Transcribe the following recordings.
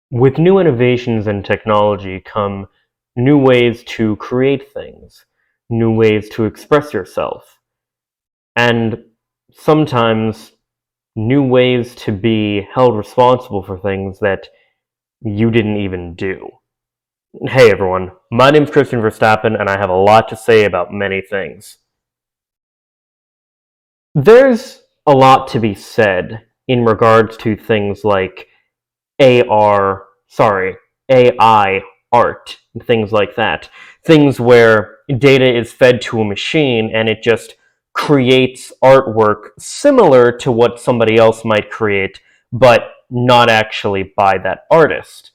With new innovations in technology come new ways to create things, new ways to express yourself, and sometimes new ways to be held responsible for things that you didn't even do. Hey everyone, my name's Christian Verstappen, and I have a lot to say about many things. There's a lot to be said in regards to things like AI art, and things like that. Things where data is fed to a machine and it just creates artwork similar to what somebody else might create, but not actually by that artist.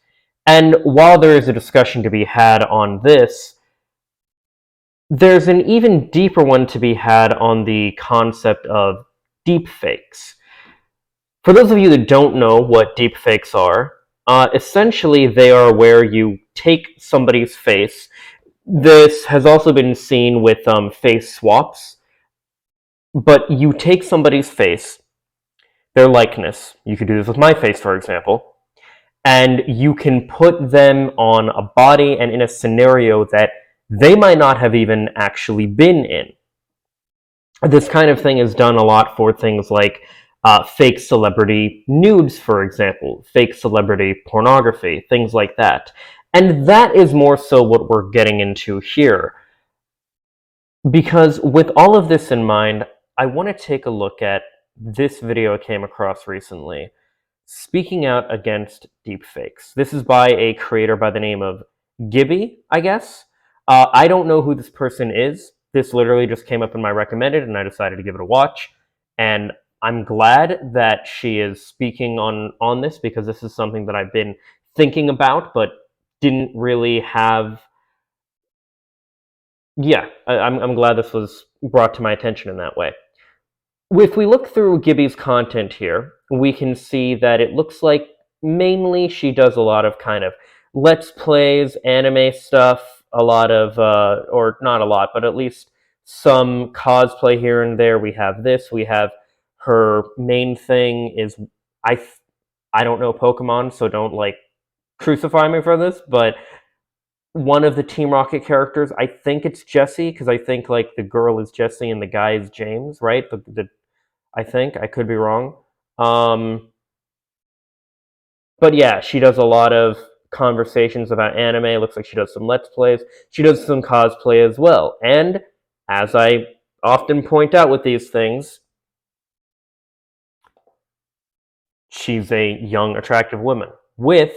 And while there is a discussion to be had on this, there's an even deeper one to be had on the concept of deepfakes. For those of you that don't know what deepfakes are, essentially they are where you take somebody's face. This has also been seen with face swaps, but you take somebody's face, their likeness. You could do this with my face, for example, and you can put them on a body and in a scenario that they might not have even actually been in. This kind of thing is done a lot for things like fake celebrity nudes, for example, fake celebrity pornography, things like that. And that is more so what we're getting into here. Because with all of this in mind, I want to take a look at this video I came across recently, speaking out against deepfakes. This is by a creator by the name of Gibby, I guess. I don't know who this person is. This literally just came up in my recommended, and I decided to give it a watch. And I'm glad that she is speaking on this, because this is something that I've been thinking about, but didn't really have. Yeah, I'm glad this was brought to my attention in that way. If we look through Gibby's content here, we can see that it looks like mainly she does a lot of kind of let's plays, anime stuff, a lot of, or not a lot, but at least some cosplay here and there. We have this. We have her main thing is I I don't know Pokemon, so don't like crucify me for this, but one of the Team Rocket characters, I think it's Jessie, because I think like the girl is Jessie and the guy is James, right? I think. I could be wrong. Um, but yeah, she does a lot of conversations about anime. It looks like she does some Let's Plays. She does some cosplay as well. And as I often point out with these things, she's a young, attractive woman with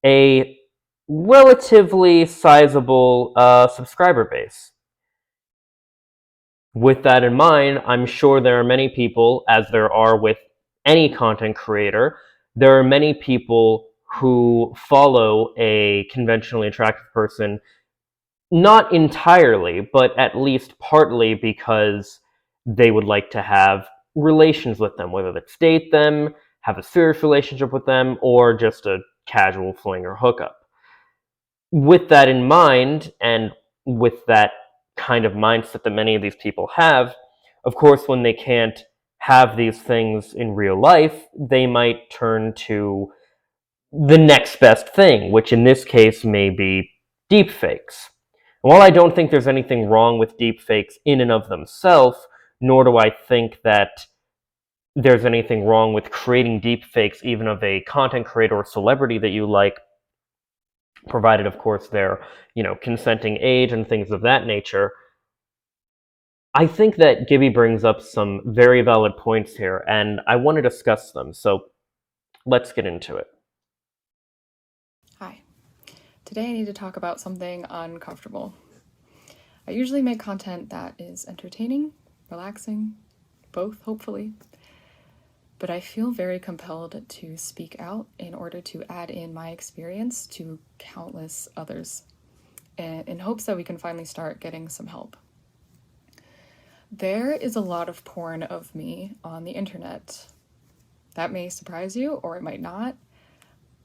a relatively sizable subscriber base. With that in mind, I'm sure there are many people, as there are with any content creator, there are many people who follow a conventionally attractive person, not entirely, but at least partly because they would like to have relations with them, whether that's date them, have a serious relationship with them, or just a casual fling or hookup. With that in mind, and with that kind of mindset that many of these people have, of course, when they can't have these things in real life, they might turn to the next best thing, which in this case may be deepfakes. While I don't think there's anything wrong with deepfakes in and of themselves, nor do I think that there's anything wrong with creating deepfakes even of a content creator or celebrity that you like, provided, of course, they're, consenting age and things of that nature. I think that Gibby brings up some very valid points here, and I want to discuss them, so let's get into it. Hi. Today I need to talk about something uncomfortable. I usually make content that is entertaining, relaxing, both, hopefully. But I feel very compelled to speak out in order to add in my experience to countless others, in hopes that we can finally start getting some help. There is a lot of porn of me on the internet. That may surprise you, or it might not.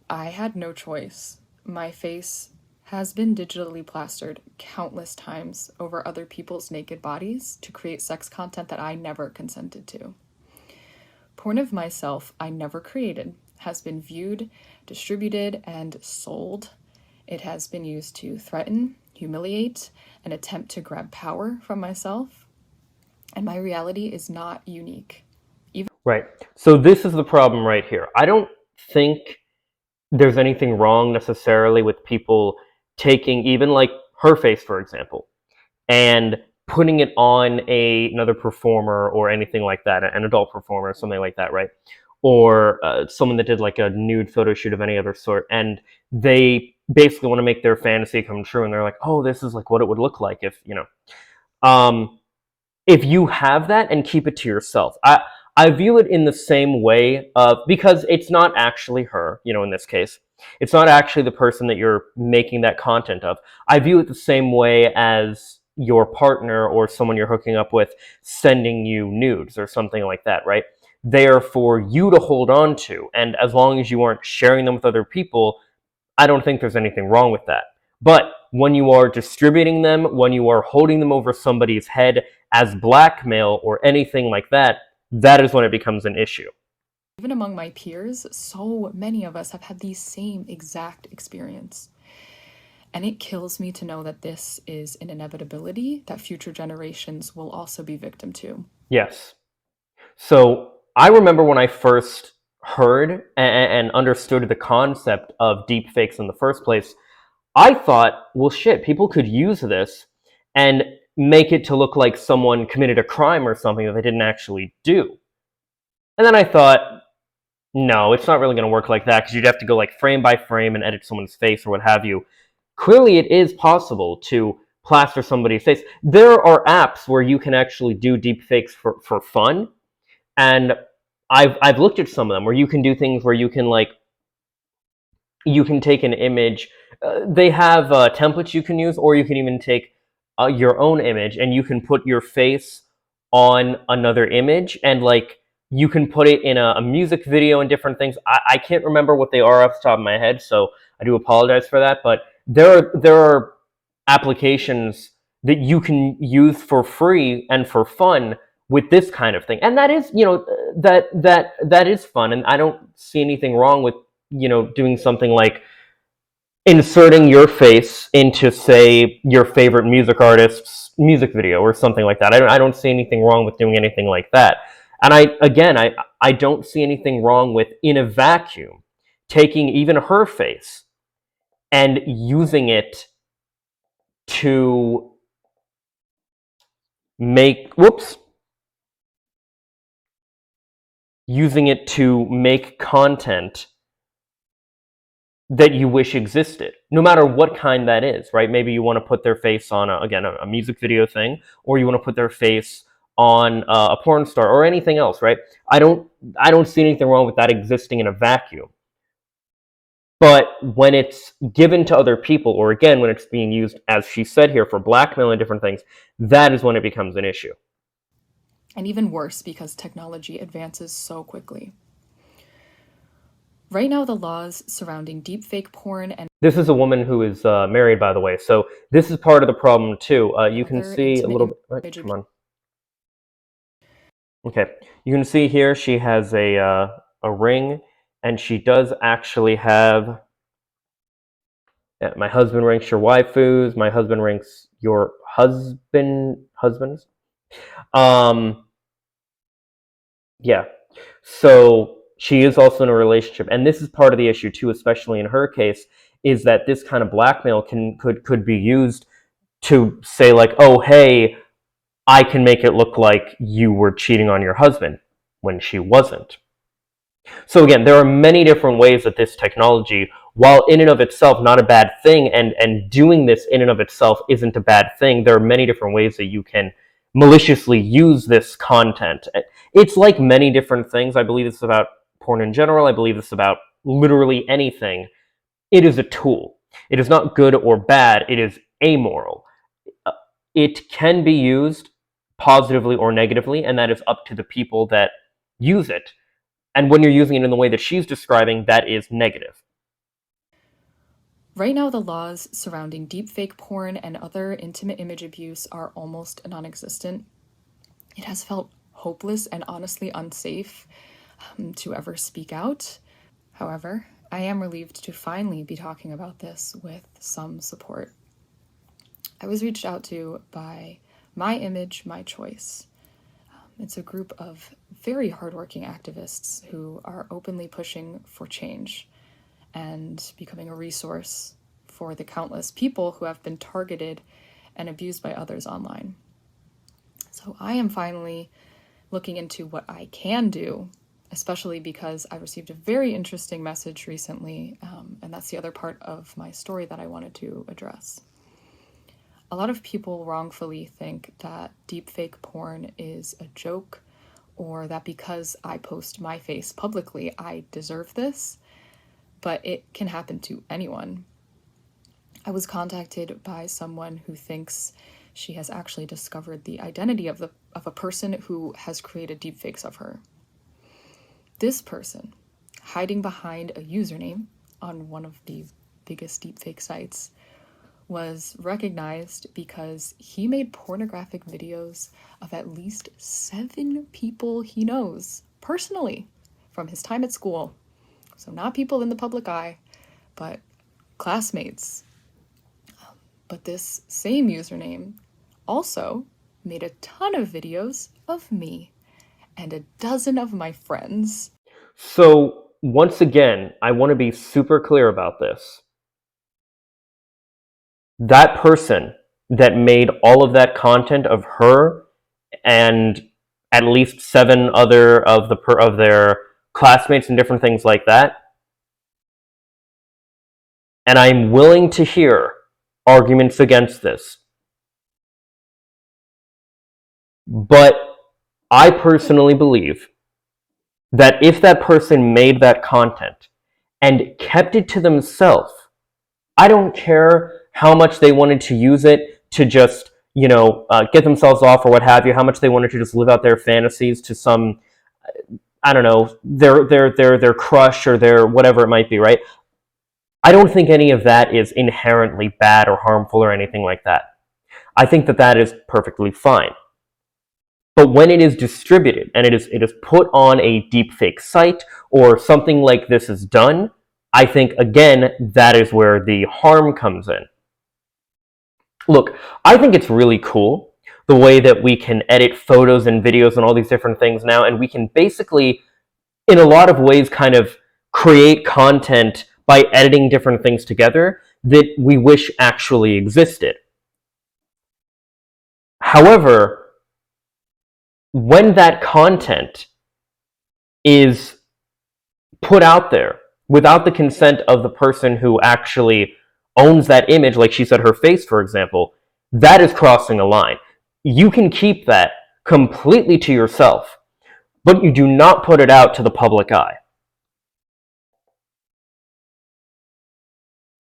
I had no choice. My face has been digitally plastered countless times over other people's naked bodies to create sex content that I never consented to. Porn of myself I never created, has been viewed, distributed, and sold. It has been used to threaten, humiliate, and attempt to grab power from myself. And my reality is not unique. Right. So this is the problem right here. I don't think there's anything wrong necessarily with people taking even like her face, for example, and putting it on another performer or anything like that, an adult performer or something like that, right? Or someone that did like a nude photo shoot of any other sort, and they basically want to make their fantasy come true, and they're like, oh, this is like what it would look like if, um, if you have that and keep it to yourself. I view it in the same way because it's not actually her, in this case. It's not actually the person that you're making that content of. I view it the same way as your partner or someone you're hooking up with sending you nudes or something like that, right? They are for you to hold on to. And as long as you aren't sharing them with other people, I don't think there's anything wrong with that. But when you are distributing them, when you are holding them over somebody's head as blackmail or anything like that, that is when it becomes an issue. Even among my peers, so many of us have had the same exact experience. And it kills me to know that this is an inevitability that future generations will also be victim to. Yes. So I remember when I first heard and understood the concept of deepfakes in the first place, I thought, well, shit, people could use this and make it to look like someone committed a crime or something that they didn't actually do. And then I thought, no, it's not really going to work like that because you'd have to go like frame by frame and edit someone's face or what have you. Clearly, it is possible to plaster somebody's face. There are apps where you can actually do deepfakes for fun, and I've looked at some of them where you can do things where you can take an image. They have templates you can use, or you can even take your own image and you can put your face on another image, and like you can put it in a music video and different things. I can't remember what they are off the top of my head, so I do apologize for that. But there are applications that you can use for free and for fun with this kind of thing, and that is that is fun, and I don't see anything wrong with doing something like inserting your face into, say, your favorite music artist's music video or something like that. I don't see anything wrong with doing anything like that. And I don't see anything wrong with, in a vacuum, taking even her face and to make, whoops, using it to make content that you wish existed, no matter what kind that is, right? Maybe you want to put their face on, a music video thing, or you want to put their face on a porn star or anything else, right? I don't see anything wrong with that existing in a vacuum. But when it's given to other people, or again, when it's being used, as she said here, for blackmail and different things, that is when it becomes an issue. And even worse because technology advances so quickly. Right now, the laws surrounding deepfake porn and this is a woman who is married, by the way, so this is part of the problem too. You can see a little bit. Right, come on. Okay, you can see here she has a ring, and she does actually have. Yeah, my husband ranks your waifus. My husband ranks your husbands. Yeah. So she is also in a relationship, and this is part of the issue too, especially in her case, is that this kind of blackmail could be used to say like, oh hey, I can make it look like you were cheating on your husband when she wasn't. So again, there are many different ways that this technology, while in and of itself not a bad thing, and doing this in and of itself isn't a bad thing, there are many different ways that you can maliciously use this content. It's like many different things. I believe this is about porn in general. I believe this is about literally anything. It is a tool. It is not good or bad. It is amoral. It can be used positively or negatively, and that is up to the people that use it. And when you're using it in the way that she's describing, that is negative. Right now, the laws surrounding deepfake porn and other intimate image abuse are almost non-existent. It has felt hopeless and honestly unsafe to ever speak out. However, I am relieved to finally be talking about this with some support. I was reached out to by My Image, My Choice. It's a group of very hardworking activists who are openly pushing for change and becoming a resource for the countless people who have been targeted and abused by others online. So I am finally looking into what I can do, especially because I received a very interesting message recently, and that's the other part of my story that I wanted to address. A lot of people wrongfully think that deepfake porn is a joke, or that because I post my face publicly, I deserve this, but it can happen to anyone. I was contacted by someone who thinks she has actually discovered the identity of a person who has created deepfakes of her. This person, hiding behind a username on one of the biggest deepfake sites, was recognized because he made pornographic videos of at least 7 people he knows personally from his time at school. So not people in the public eye, but classmates. But this same username also made a ton of videos of me and a dozen of my friends. So, once again, I want to be super clear about this. That person that made all of that content of her and at least 7 other of their classmates and different things like that, and I'm willing to hear arguments against this. But I personally believe that if that person made that content and kept it to themselves, I don't care how much they wanted to use it to just, get themselves off or what have you, how much they wanted to just live out their fantasies to some, I don't know, their crush or their whatever it might be, right? I don't think any of that is inherently bad or harmful or anything like that. I think that that is perfectly fine. But when it is distributed and it is put on a deepfake site or something like this is done, I think, again, that is where the harm comes in. Look, I think it's really cool the way that we can edit photos and videos and all these different things now, and we can basically, in a lot of ways, kind of create content by editing different things together that we wish actually existed. However, when that content is put out there without the consent of the person who actually owns that image, like she said, her face, for example, that is crossing a line. You can keep that completely to yourself, but you do not put it out to the public eye.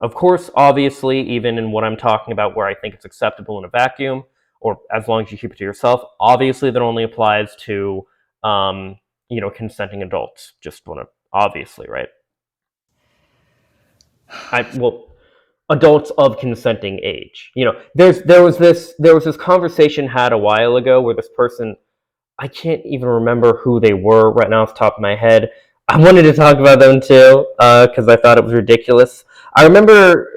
Of course, obviously, even in what I'm talking about where I think it's acceptable in a vacuum, or as long as you keep it to yourself, obviously that only applies to, consenting adults. Just want to, obviously, right? Adults of consenting age. There was this conversation had a while ago where this person, I can't even remember who they were right now off the top of my head. I wanted to talk about them too because I thought it was ridiculous. I remember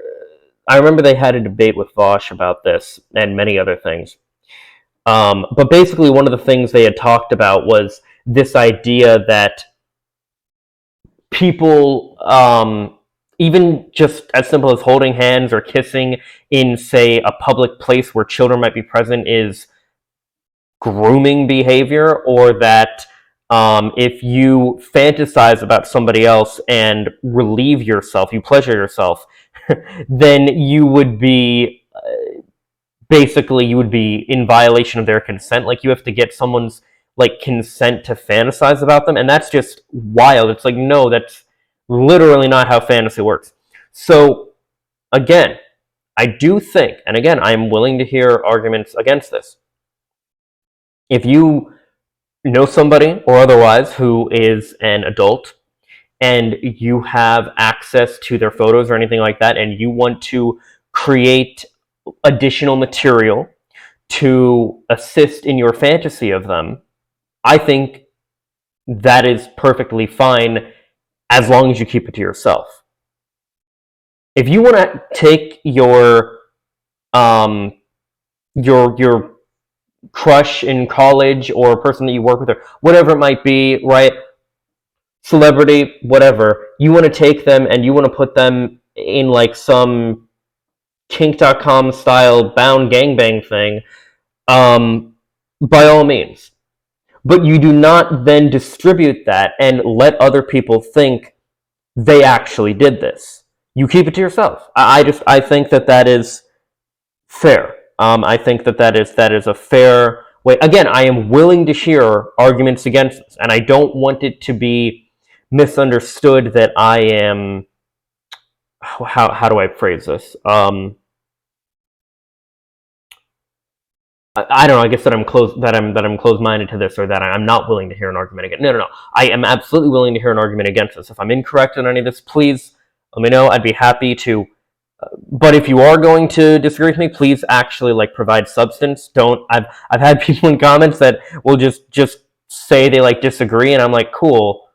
they had a debate with Vosh about this and many other things. But basically, one of the things they had talked about was this idea that people, even just as simple as holding hands or kissing in, say, a public place where children might be present, is grooming behavior, or that if you fantasize about somebody else and relieve yourself, you pleasure yourself, then you would be basically you would be in violation of their consent. Like, you have to get someone's consent to fantasize about them, and that's just wild. It's like, no, that's literally not how fantasy works. So again, I do think, and again, I'm willing to hear arguments against this. If you know somebody or otherwise who is an adult and you have access to their photos or anything like that, and you want to create additional material to assist in your fantasy of them, I think that is perfectly fine as long as you keep it to yourself. If you want to take your crush in college or a person that you work with or whatever it might be, right? Celebrity, whatever, you want to take them and you want to put them in like some kink.com style bound gangbang thing, by all means. But you do not then distribute that and let other people think they actually did this. You keep it to yourself. I think that is fair. I think that is a fair way. Again, I am willing to hear arguments against this, and I don't want it to be misunderstood that I am. How do I phrase this? I don't know. I guess that I'm closed minded to this, or that I'm not willing to hear an argument against. No. I am absolutely willing to hear an argument against this. If I'm incorrect on any of this, please let me know. I'd be happy to. But if you are going to disagree with me, please actually like provide substance. Don't. I've had people in comments that will just say they like disagree, and I'm like, cool.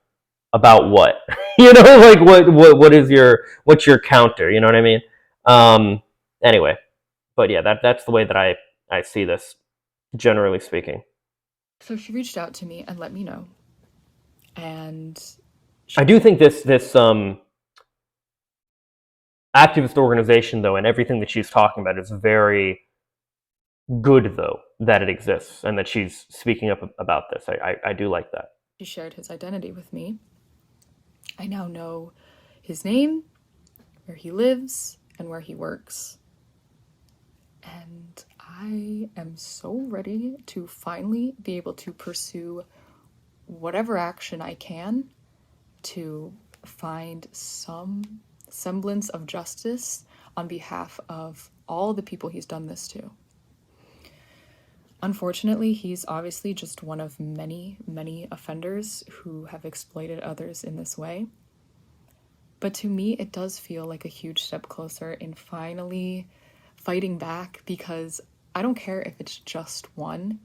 About what? Like what's your counter? You know what I mean? Anyway, but yeah, that's the way that I see this, generally speaking. So she reached out to me and let me know. And I do think this activist organization, though, and everything that she's talking about is very good, though, that it exists and that she's speaking up about this. I do like that. She shared his identity with me. I now know his name, where he lives, and where he works. And I am so ready to finally be able to pursue whatever action I can to find some semblance of justice on behalf of all the people he's done this to. Unfortunately, he's obviously just one of many, many offenders who have exploited others in this way. But to me, it does feel like a huge step closer in finally fighting back, because I don't care if it's just one.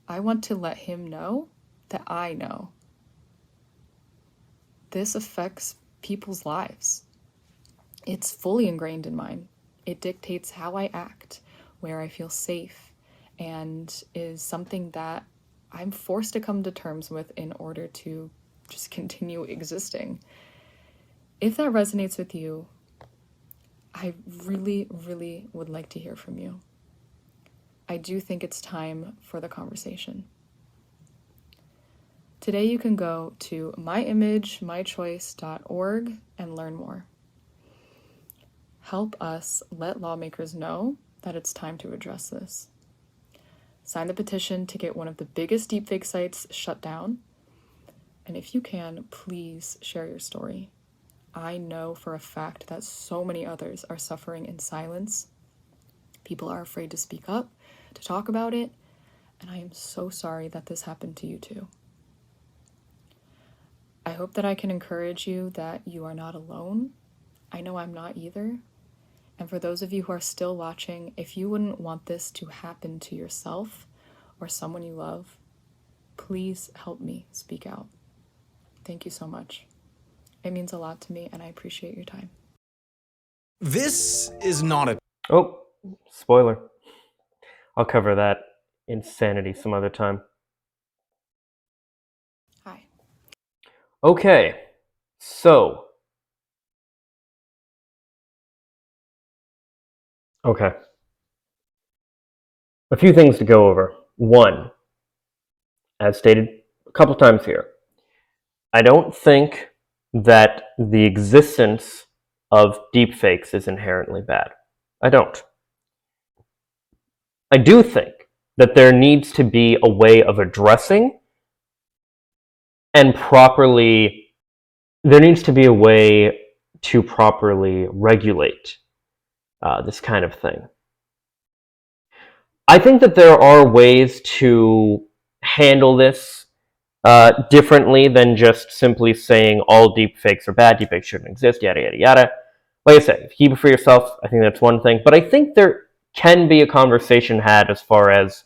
I want to let him know that I know. This affects people's lives. It's fully ingrained in mine. It dictates how I act, where I feel safe, and is something that I'm forced to come to terms with in order to just continue existing. If that resonates with you, I really, really would like to hear from you. I do think it's time for the conversation. Today you can go to myimage.mychoice.org and learn more. Help us let lawmakers know that it's time to address this. Sign the petition to get one of the biggest deepfake sites shut down. And if you can, please share your story. I know for a fact that so many others are suffering in silence. People are afraid to speak up, to talk about it, and I am so sorry that this happened to you too. I hope that I can encourage you that you are not alone. I know I'm not either. And for those of you who are still watching, if you wouldn't want this to happen to yourself or someone you love, please help me speak out. Thank you so much. It means a lot to me, and I appreciate your time. This is not a... Oh, spoiler. I'll cover that insanity some other time. Hi. Okay, so... Okay. A few things to go over. One, as stated a couple times here, I don't think that the existence of deepfakes is inherently bad. I don't. I do think that there needs to be a way of addressing and properly, there needs to be a way to properly regulate this kind of thing. I think that there are ways to handle this differently than just simply saying all deepfakes are bad, deepfakes shouldn't exist, yada, yada, yada. Like I said, if you keep it for yourself, I think that's one thing. But I think there can be a conversation had as far as,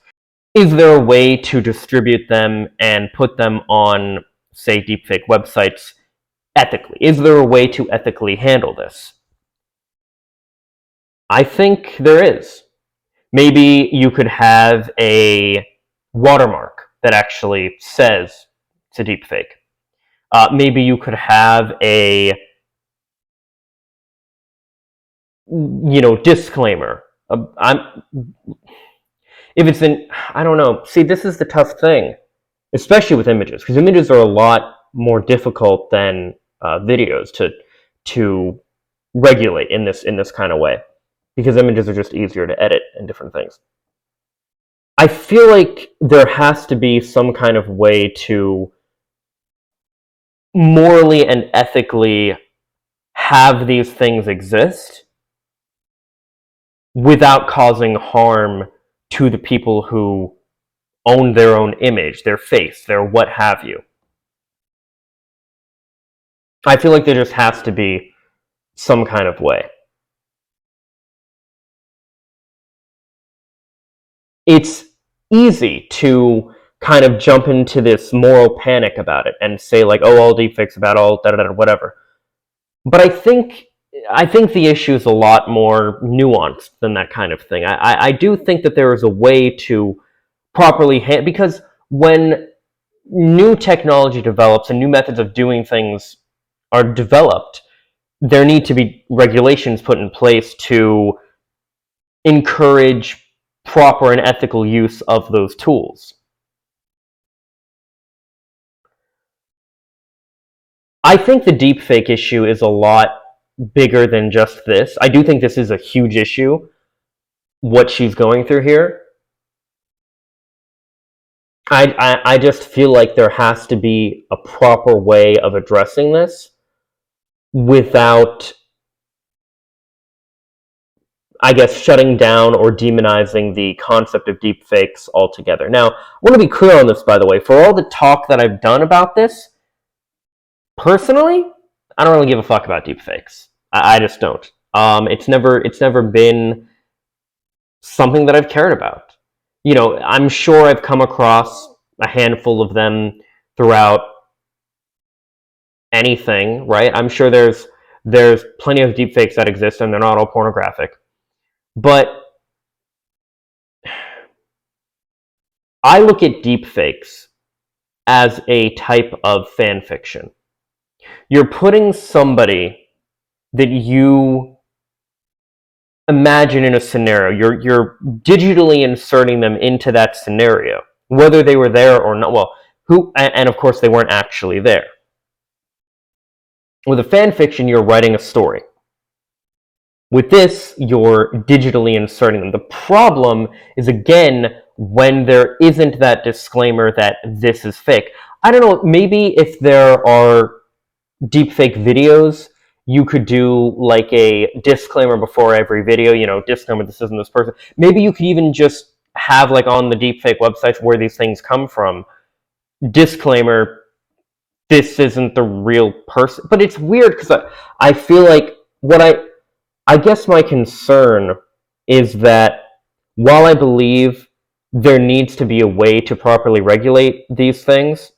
is there a way to distribute them and put them on, say, deepfake websites ethically? Is there a way to ethically handle this? I think there is. Maybe you could have a watermark that actually says it's a deepfake. Maybe you could have a disclaimer. If it's in, I don't know. See, this is the tough thing, especially with images, because images are a lot more difficult than videos to regulate in this kind of way, because images are just easier to edit and different things. I feel like there has to be some kind of way to morally and ethically have these things exist without causing harm to the people who own their own image, their face, their what have you. I feel like there just has to be some kind of way. It's easy to kind of jump into this moral panic about it and say like, oh, all deepfakes about all whatever. But I think the issue is a lot more nuanced than that kind of thing. I do think that there is a way to properly because when new technology develops and new methods of doing things are developed, there need to be regulations put in place to encourage proper and ethical use of those tools. I think the deepfake issue is a lot bigger than just this. I do think this is a huge issue, what she's going through here. I just feel like there has to be a proper way of addressing this without, I guess, shutting down or demonizing the concept of deepfakes altogether. Now, I want to be clear on this, by the way. For all the talk that I've done about this, personally, I don't really give a fuck about deepfakes. I just don't. It's never been something that I've cared about. I'm sure I've come across a handful of them throughout anything, right? I'm sure there's plenty of deepfakes that exist, and they're not all pornographic. But I look at deepfakes as a type of fan fiction. You're putting somebody that you imagine in a scenario. You're digitally inserting them into that scenario, whether they were there or not. Well, and of course they weren't actually there. With a fan fiction, you're writing a story. With this, you're digitally inserting them. The problem is, again, when there isn't that disclaimer that this is fake. I don't know, maybe if there are deepfake videos, you could do like a disclaimer before every video, disclaimer, this isn't this person. Maybe you could even just have, like, on the deepfake websites where these things come from, disclaimer, this isn't the real person. But it's weird because I feel like I guess my concern is that while I believe there needs to be a way to properly regulate these things,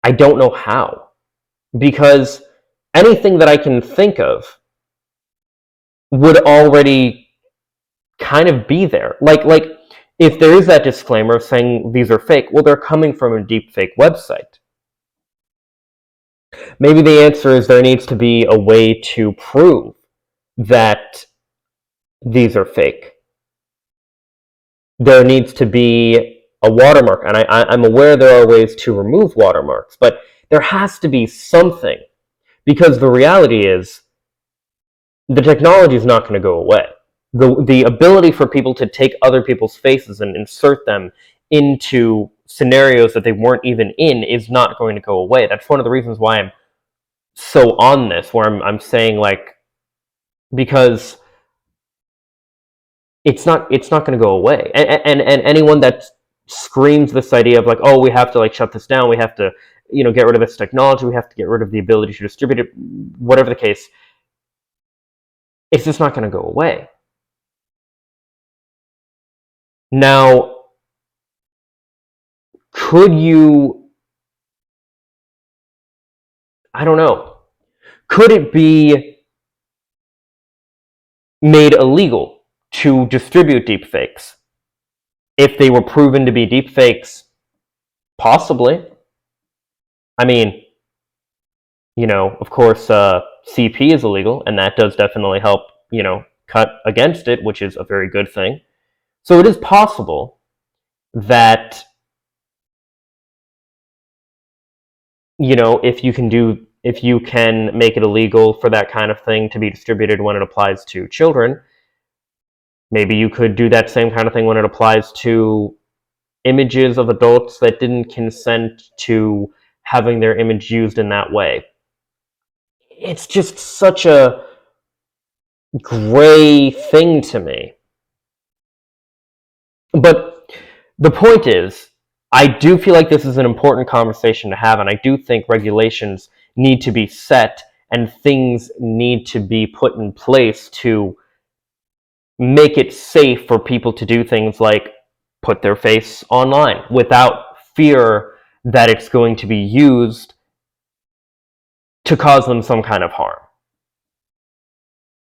I don't know how. Because anything that I can think of would already kind of be there. Like if there is that disclaimer saying these are fake, well, they're coming from a deepfake website. Maybe the answer is there needs to be a way to prove that these are fake. There needs to be a watermark, and I'm aware there are ways to remove watermarks, but there has to be something, because the reality is the technology is not going to go away. The ability for people to take other people's faces and insert them into scenarios that they weren't even in is not going to go away. That's one of the reasons why I'm so on this, where I'm saying, like, because it's not going to go away. And anyone that screams this idea of like, oh, we have to like shut this down, we have to get rid of this technology, we have to get rid of the ability to distribute it, whatever the case, it's just not going to go away. Now, could you I don't know. Could it be made illegal to distribute deepfakes? If they were proven to be deepfakes, possibly. I mean, of course, CP is illegal, and that does definitely help, cut against it, which is a very good thing. So it is possible that, if you can make it illegal for that kind of thing to be distributed when it applies to children, maybe you could do that same kind of thing when it applies to images of adults that didn't consent to having their image used in that way. It's just such a gray thing to me. But the point is, I do feel like this is an important conversation to have, and I do think regulations need to be set and things need to be put in place to make it safe for people to do things like put their face online without fear that it's going to be used to cause them some kind of harm.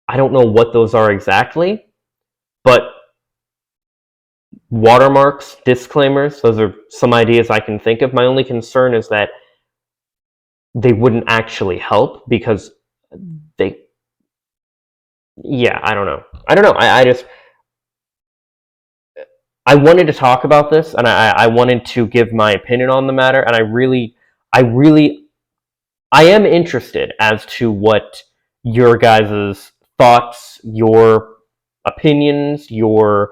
I don't know what those are exactly, but watermarks, disclaimers, those are some ideas I can think of. My only concern is that they wouldn't actually help because I don't know. I wanted to talk about this, and I wanted to give my opinion on the matter, and I am interested as to what your guys' thoughts, your opinions, your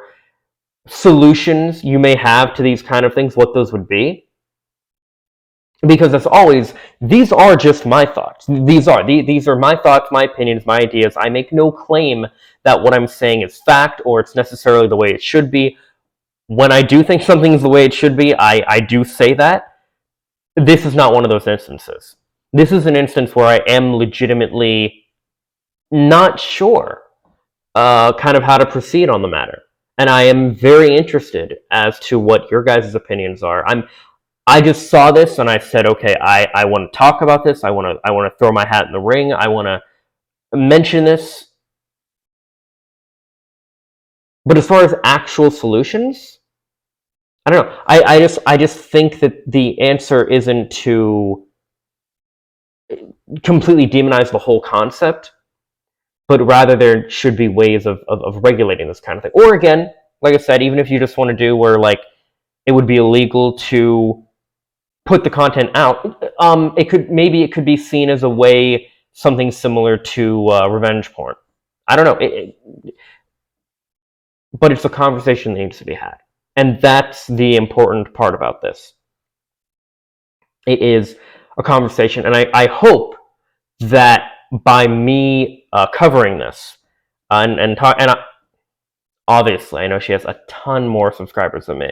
solutions you may have to these kind of things, what those would be. Because as always, these are just my thoughts. These are my thoughts, my opinions, my ideas. I make no claim that what I'm saying is fact or it's necessarily the way it should be. When I do think something is the way it should be, I do say that. This is not one of those instances. This is an instance where I am legitimately not sure kind of how to proceed on the matter. And I am very interested as to what your guys' opinions are. I just saw this and I said, okay, I want to talk about this. I want to throw my hat in the ring. I want to mention this. But as far as actual solutions, I don't know. I just think that the answer isn't to completely demonize the whole concept, but rather there should be ways of regulating this kind of thing. Or again, like I said, even if you just want to do where like it would be illegal to put the content out, it could be seen as a way, something similar to revenge porn. I don't know, but it's a conversation that needs to be had, and that's the important part about this. It is a conversation, and I hope that by me covering this obviously I know she has a ton more subscribers than me.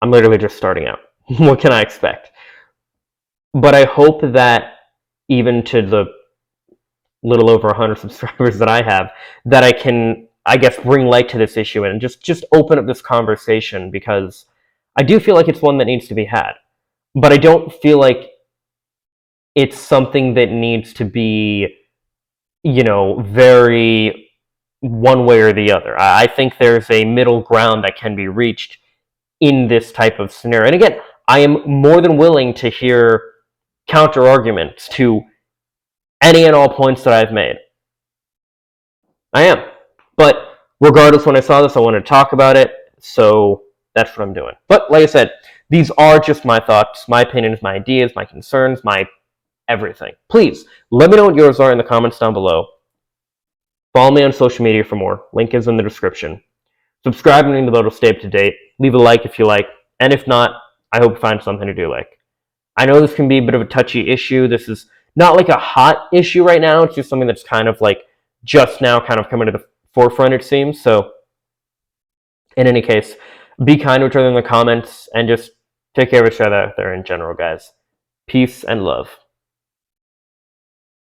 I'm literally just starting out. What can I expect? But I hope that even to the little over 100 subscribers that I have, that I can, I guess, bring light to this issue and just open up this conversation, because I do feel like it's one that needs to be had. But I don't feel like it's something that needs to be, very one way or the other. I think there's a middle ground that can be reached in this type of scenario. And again, I am more than willing to hear counter arguments to any and all points that I've made. I am. But regardless, when I saw this, I wanted to talk about it, so that's what I'm doing. But like I said, these are just my thoughts, my opinions, my ideas, my concerns, my everything. Please, let me know what yours are in the comments down below. Follow me on social media for more. Link is in the description. Subscribe and ring the bell to stay up to date. Leave a like if you like. And if not, I hope you find something to do like. I know this can be a bit of a touchy issue. This is not like a hot issue right now. It's just something that's kind of like just now kind of coming to the forefront, it seems. So in any case, be kind to each other in the comments and just take care of each other out there in general, guys. Peace and love.